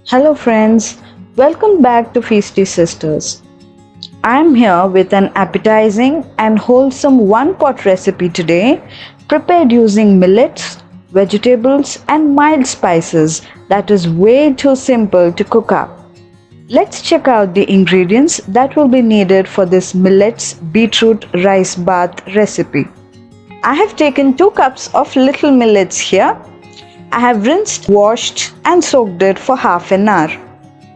Hello friends, welcome back to Feasty Sisters. I'm here with an appetizing and wholesome one-pot recipe today, prepared using millets, vegetables and mild spices that is way too simple to cook up. Let's check out the ingredients that will be needed for this millets beetroot rice bath recipe. I have taken 2 cups of little millets here. I have rinsed, washed and soaked it for half an hour.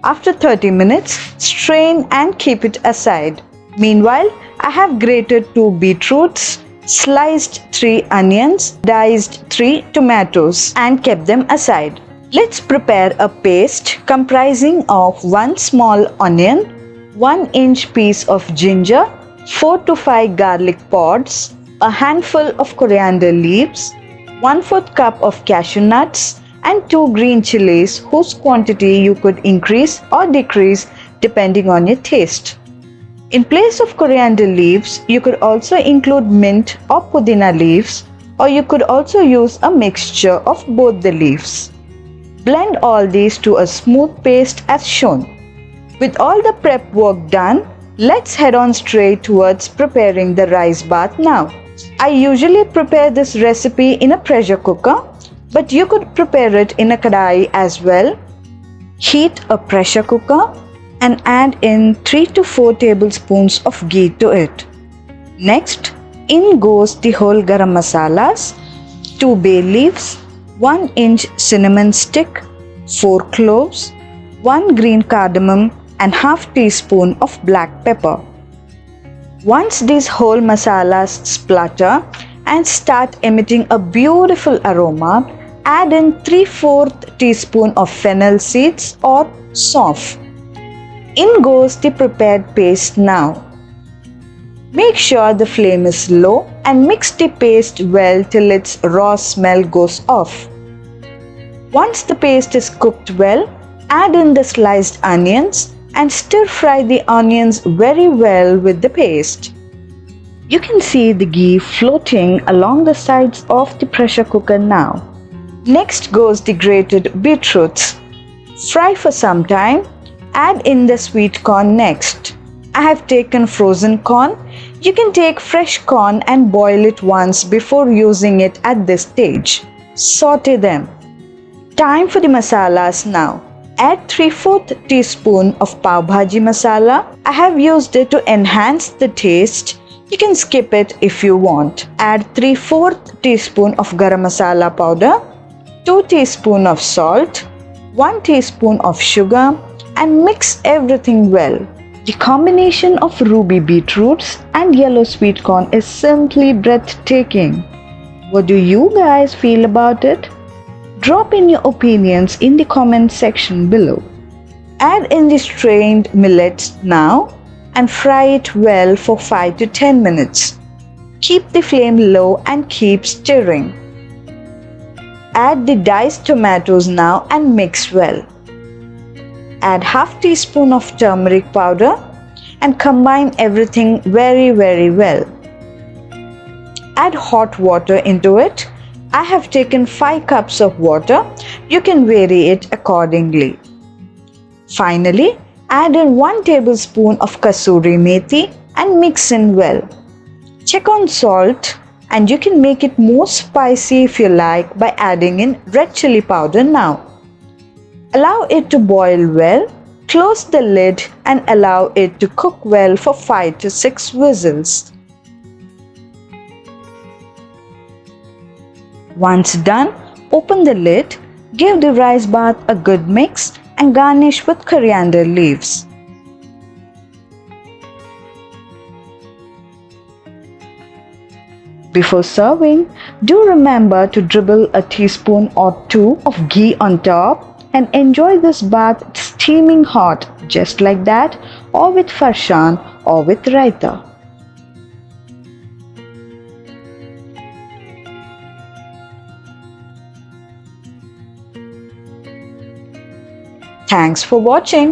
After 30 minutes, strain and keep it aside. Meanwhile, I have grated 2 beetroots, sliced 3 onions, diced 3 tomatoes and kept them aside. Let's prepare a paste comprising of 1 small onion, 1-inch piece of ginger, 4 to 5 garlic pods, a handful of coriander leaves, 1/4 cup of cashew nuts and 2 green chilies whose quantity you could increase or decrease depending on your taste. In place of coriander leaves, you could also include mint or pudina leaves, or you could also use a mixture of both the leaves. Blend all these to a smooth paste as shown. With all the prep work done, let's head on straight towards preparing the rice bath now. I usually prepare this recipe in a pressure cooker, but you could prepare it in a kadai as well. Heat a pressure cooker and add in 3 to 4 tablespoons of ghee to it. Next, in goes the whole garam masalas, 2 bay leaves, 1-inch cinnamon stick, 4 cloves, 1 green cardamom and half teaspoon of black pepper. Once these whole masalas splutter and start emitting a beautiful aroma, add in 3/4 teaspoon of fennel seeds or sauf. In goes the prepared paste now. Make sure the flame is low and mix the paste well till its raw smell goes off. Once the paste is cooked well, add in the sliced onions and stir fry the onions very well with the paste. You can see the ghee floating along the sides of the pressure cooker now. Next goes the grated beetroots. Fry for some time. Add in the sweet corn next. I have taken frozen corn. You can take fresh corn and boil it once before using it at this stage. Saute them. Time for the masalas now. Add 3/4 teaspoon of pav bhaji masala. I have used it to enhance the taste. You can skip it if you want. Add 3/4 teaspoon of garam masala powder, 2 teaspoon of salt, 1 teaspoon of sugar and mix everything well. The combination of ruby beetroots and yellow sweet corn is simply breathtaking. What do you guys feel about it? Drop in your opinions in the comment section below. Add in the strained millets now and fry it well for 5 to 10 minutes. Keep the flame low and keep stirring. Add the diced tomatoes now and mix well. Add half teaspoon of turmeric powder and combine everything very well. Add hot water into it. I have taken 5 cups of water. You can vary it accordingly. Finally, add in 1 tablespoon of kasuri methi and mix in well. Check on salt and you can make it more spicy if you like by adding in red chili powder now. Allow it to boil well. Close the lid and allow it to cook well for 5 to 6 whistles. Once done, open the lid, give the rice bath a good mix and garnish with coriander leaves. Before serving, do remember to dribble a teaspoon or 2 of ghee on top and enjoy this bath steaming hot just like that, or with farshan or with raita. Thanks for watching.